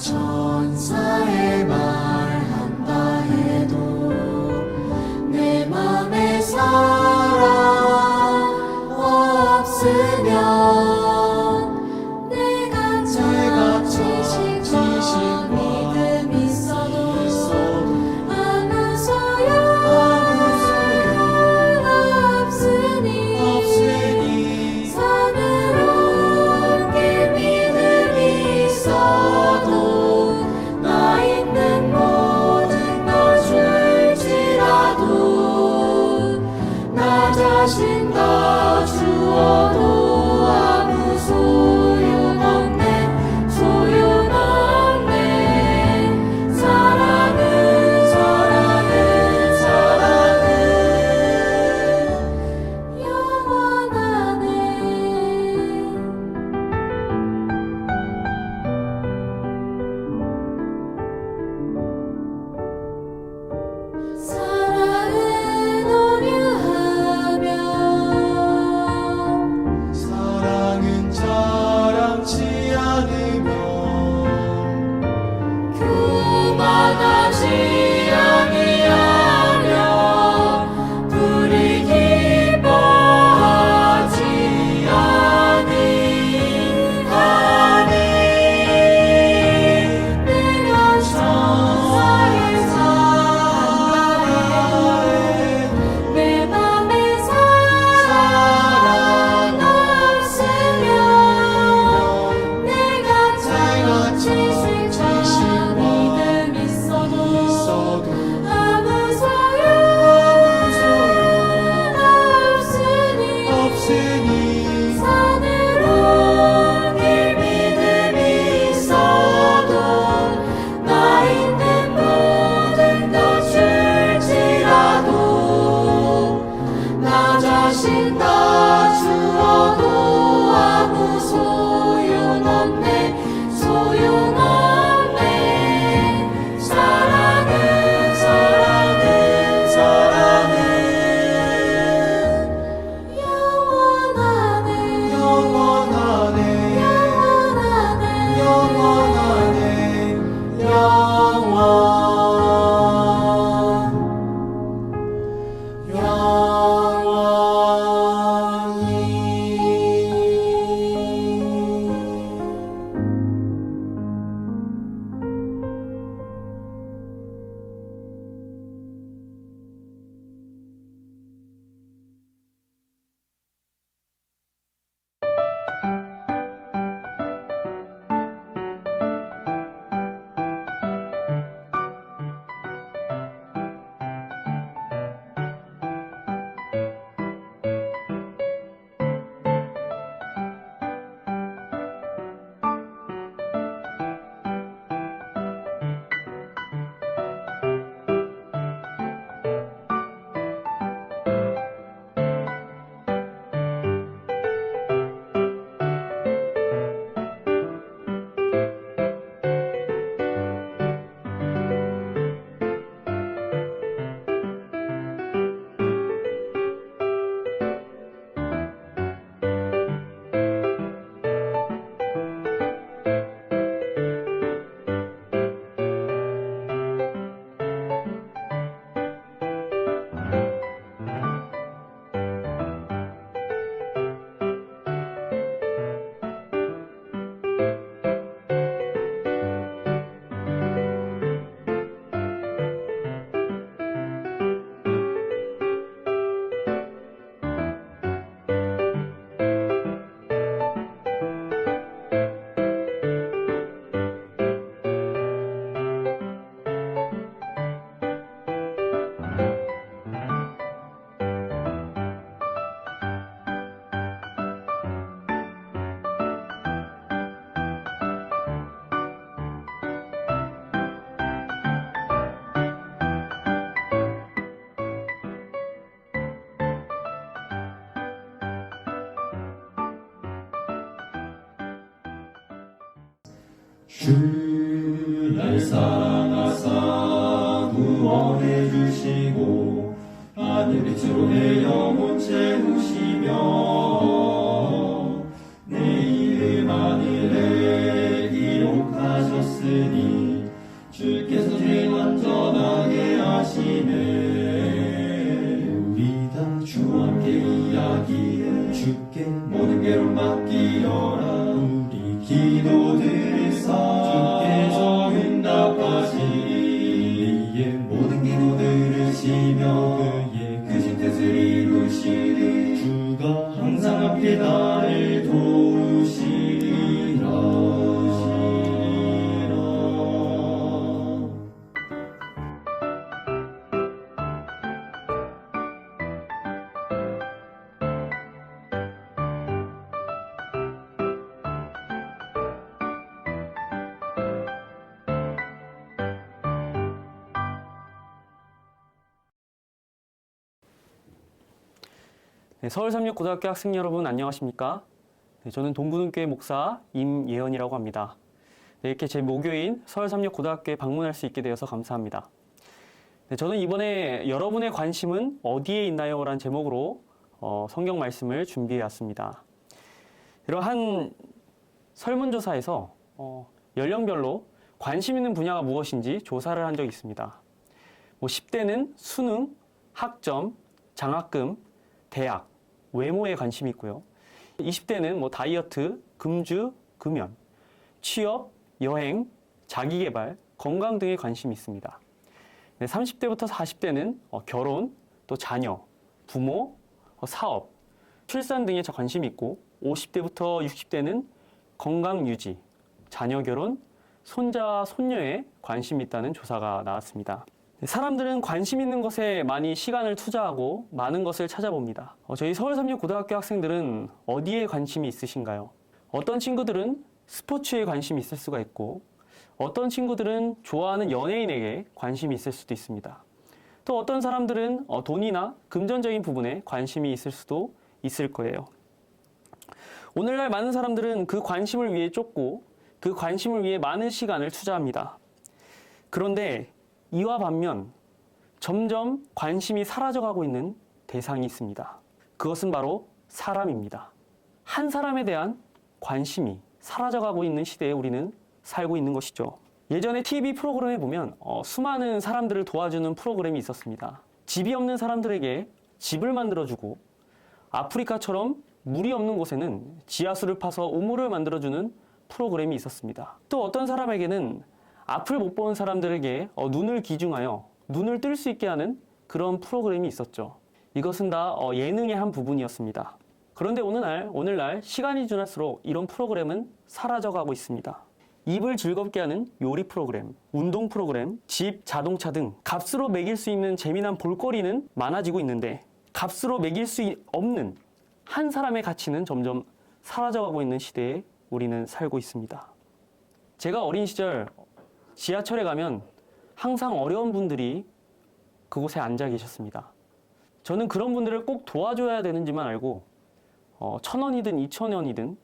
천사의 말한다 해도 내 맘에 사랑 없으면 내가 지식 믿음 있어도 아무 소용 없으니 산으로 길 믿음이 있어도 나 있는 모든 것 줄지라도 나 자신 다 주어도 아무 소용없네 소용없네 사랑은 영원하네 사랑은 오류하며 사랑은 자랑치 않으며 교만하지 아니하며 불이 기뻐하지 아니하니 내가 천사의 사랑에 내 맘에 사랑 없으면 내가 지식 믿음 있어도 아무 소용 없으니 산으로 길 믿음이 있어도 나 있는 모든 것 줄지라도 나 자신 다 주어도 아무 소용없네 소용없네 사랑은 영원하네 영원하네 영원하네 영원히 주 날 사랑하사 구원해 주시고 하늘 빛으로 내 영혼 채우시며 내 이름 하늘에 기록하셨으니 주께서 죄 완전하게 하시네. 우리 다 주와 함께 이야기해 주께 모든 괴로움 맡기어라. 우리 기도 들으사 주께서 응답하시니 우리의 모든 기도 들으시며 그의 크신 뜻을 이루시니 주가 항상 함께 나를 도우시리라. 네, 서울삼육고등학교 학생 여러분 안녕하십니까? 네, 저는 동구능교회 목사 임예언이라고 합니다. 네, 이렇게 제 모교인 서울삼육고등학교에 방문할 수 있게 되어서 감사합니다. 네, 저는 이번에 여러분의 관심은 어디에 있나요? 라는 제목으로 성경 말씀을 준비해 왔습니다. 이러한 설문조사에서 연령별로 관심 있는 분야가 무엇인지 조사를 한 적이 있습니다. 10대는 수능, 학점, 장학금, 대학, 외모에 관심이 있고요. 20대는 다이어트, 금주, 금연, 취업, 여행, 자기개발, 건강 등에 관심이 있습니다. 30대부터 40대는 결혼, 또 자녀, 부모, 사업, 출산 등에 관심이 있고 50대부터 60대는 건강 유지, 자녀 결혼, 손자, 손녀에 관심이 있다는 조사가 나왔습니다. 사람들은 관심 있는 것에 많이 시간을 투자하고 많은 것을 찾아봅니다. 저희 서울삼육고등학교 학생들은 어디에 관심이 있으신가요? 어떤 친구들은 스포츠에 관심이 있을 수가 있고 어떤 친구들은 좋아하는 연예인에게 관심이 있을 수도 있습니다. 또 어떤 사람들은 돈이나 금전적인 부분에 관심이 있을 수도 있을 거예요. 오늘날 많은 사람들은 그 관심을 위해 쫓고 그 관심을 위해 많은 시간을 투자합니다. 그런데 이와 반면 점점 관심이 사라져가고 있는 대상이 있습니다. 그것은 바로 사람입니다. 한 사람에 대한 관심이 사라져가고 있는 시대에 우리는 살고 있는 것이죠. 예전에 TV 프로그램에 보면 수많은 사람들을 도와주는 프로그램이 있었습니다. 집이 없는 사람들에게 집을 만들어주고 아프리카처럼 물이 없는 곳에는 지하수를 파서 우물을 만들어주는 프로그램이 있었습니다. 또 어떤 사람에게는 앞을 못 보는 사람들에게 눈을 기중하여 눈을 뜰 수 있게 하는 그런 프로그램이 있었죠. 이것은 다 예능의 한 부분이었습니다. 그런데 오늘날 시간이 지날수록 이런 프로그램은 사라져가고 있습니다. 입을 즐겁게 하는 요리 프로그램, 운동 프로그램, 집, 자동차 등 값으로 매길 수 있는 재미난 볼거리는 많아지고 있는데 값으로 매길 수 없는 한 사람의 가치는 점점 사라져가고 있는 시대에 우리는 살고 있습니다. 제가 어린 시절 지하철에 가면 항상 어려운 분들이 그곳에 앉아 계셨습니다. 저는 그런 분들을 꼭 도와줘야 되는지만 알고 1,000원이든 2,000원이든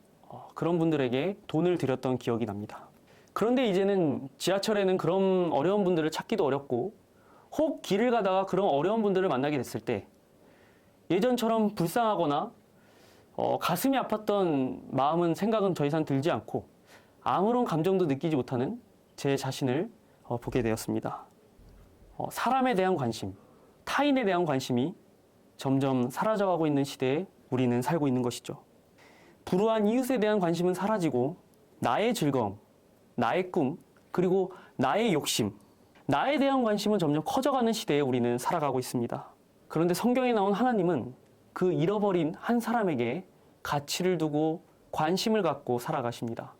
그런 분들에게 돈을 드렸던 기억이 납니다. 그런데 이제는 지하철에는 그런 어려운 분들을 찾기도 어렵고 혹 길을 가다가 그런 어려운 분들을 만나게 됐을 때 예전처럼 불쌍하거나 가슴이 아팠던 생각은 더 이상 들지 않고 아무런 감정도 느끼지 못하는 제 자신을 보게 되었습니다. 사람에 대한 관심, 타인에 대한 관심이 점점 사라져가고 있는 시대에 우리는 살고 있는 것이죠. 불우한 이웃에 대한 관심은 사라지고 나의 즐거움, 나의 꿈, 그리고 나의 욕심, 나에 대한 관심은 점점 커져가는 시대에 우리는 살아가고 있습니다. 그런데 성경에 나온 하나님은 그 잃어버린 한 사람에게 가치를 두고 관심을 갖고 살아가십니다.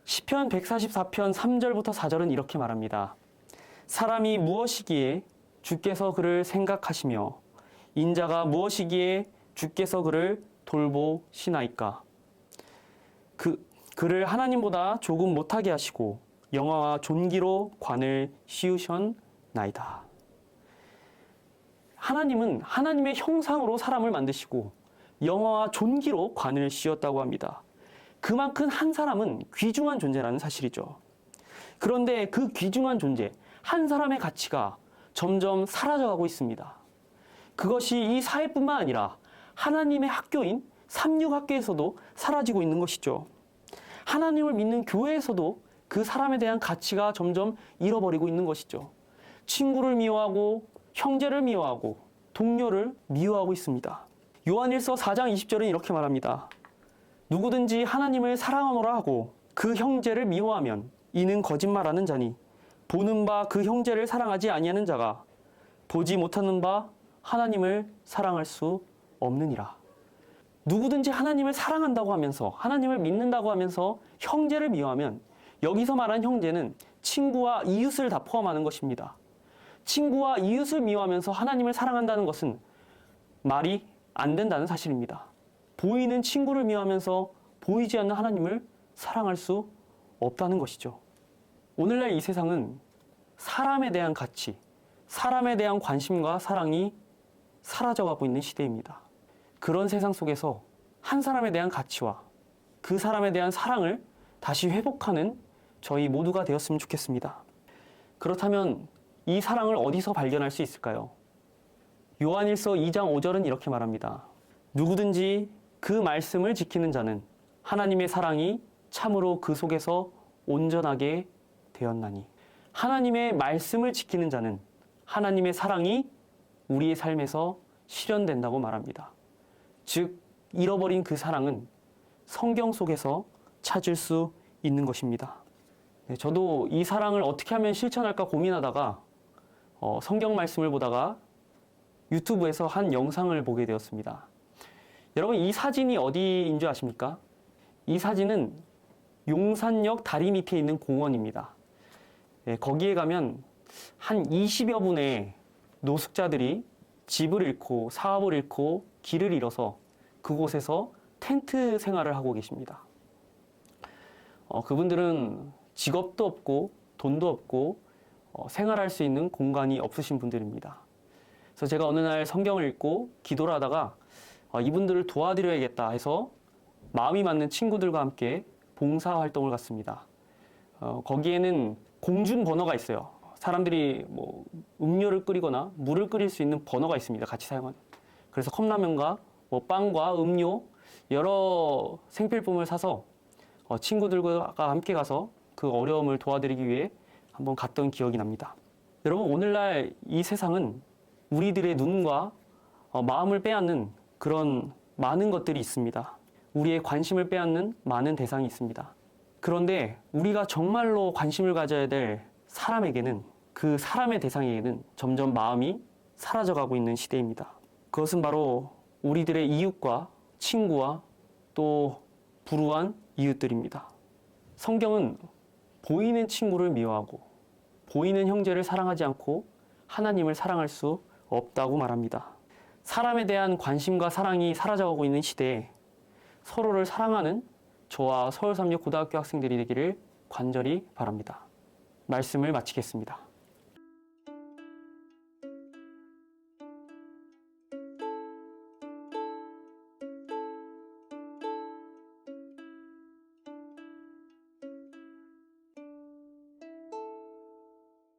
시편 144편 3절부터 4절은 이렇게 말합니다. 사람이 무엇이기에 주께서 그를 생각하시며 인자가 무엇이기에 주께서 그를 돌보시나이까. 그를 하나님보다 조금 못하게 하시고 영화와 존귀로 관을 씌우셨나이다. 하나님은 하나님의 형상으로 사람을 만드시고 영화와 존귀로 관을 씌웠다고 합니다. 그만큼 한 사람은 귀중한 존재라는 사실이죠. 그런데 그 귀중한 존재, 한 사람의 가치가 점점 사라져가고 있습니다. 그것이 이 사회뿐만 아니라 하나님의 학교인 삼육학교에서도 사라지고 있는 것이죠. 하나님을 믿는 교회에서도 그 사람에 대한 가치가 점점 잃어버리고 있는 것이죠. 친구를 미워하고 형제를 미워하고 동료를 미워하고 있습니다. 요한일서 4장 20절은 이렇게 말합니다. 누구든지 하나님을 사랑하노라 하고 그 형제를 미워하면 이는 거짓말하는 자니 보는 바 그 형제를 사랑하지 아니하는 자가 보지 못하는 바 하나님을 사랑할 수 없느니라. 누구든지 하나님을 사랑한다고 하면서 하나님을 믿는다고 하면서 형제를 미워하면 여기서 말한 형제는 친구와 이웃을 다 포함하는 것입니다. 친구와 이웃을 미워하면서 하나님을 사랑한다는 것은 말이 안 된다는 사실입니다. 보이는 친구를 미워하면서 보이지 않는 하나님을 사랑할 수 없다는 것이죠. 오늘날 이 세상은 사람에 대한 가치, 사람에 대한 관심과 사랑이 사라져가고 있는 시대입니다. 그런 세상 속에서 한 사람에 대한 가치와 그 사람에 대한 사랑을 다시 회복하는 저희 모두가 되었으면 좋겠습니다. 그렇다면 이 사랑을 어디서 발견할 수 있을까요? 요한일서 2장 5절은 이렇게 말합니다. 누구든지 그 말씀을 지키는 자는 하나님의 사랑이 참으로 그 속에서 온전하게 되었나니. 하나님의 말씀을 지키는 자는 하나님의 사랑이 우리의 삶에서 실현된다고 말합니다. 즉, 잃어버린 그 사랑은 성경 속에서 찾을 수 있는 것입니다. 네, 저도 이 사랑을 어떻게 하면 실천할까 고민하다가 성경 말씀을 보다가 유튜브에서 한 영상을 보게 되었습니다. 여러분, 이 사진이 어디인 줄 아십니까? 이 사진은 용산역 다리 밑에 있는 공원입니다. 네, 거기에 가면 한 20여 분의 노숙자들이 집을 잃고 사업을 잃고 길을 잃어서 그곳에서 텐트 생활을 하고 계십니다. 그분들은 직업도 없고 돈도 없고 생활할 수 있는 공간이 없으신 분들입니다. 그래서 제가 어느 날 성경을 읽고 기도를 하다가 이분들을 도와드려야겠다 해서 마음이 맞는 친구들과 함께 봉사활동을 갔습니다. 거기에는 공중 버너가 있어요. 사람들이 뭐 음료를 끓이거나 물을 끓일 수 있는 버너가 있습니다. 같이 사용하는. 그래서 컵라면과 뭐 빵과 음료 여러 생필품을 사서 친구들과 함께 가서 그 어려움을 도와드리기 위해 한번 갔던 기억이 납니다. 여러분, 오늘날 이 세상은 우리들의 눈과 마음을 빼앗는 그런 많은 것들이 있습니다. 우리의 관심을 빼앗는 많은 대상이 있습니다. 그런데 우리가 정말로 관심을 가져야 될 사람에게는, 그 사람의 대상에게는 점점 마음이 사라져가고 있는 시대입니다. 그것은 바로 우리들의 이웃과 친구와 또 불우한 이웃들입니다. 성경은 보이는 친구를 미워하고 보이는 형제를 사랑하지 않고 하나님을 사랑할 수 없다고 말합니다. 사람에 대한 관심과 사랑이 사라져가고 있는 시대에 서로를 사랑하는 저와 서울3육 고등학교 학생들이 되기를 간절히 바랍니다. 말씀을 마치겠습니다.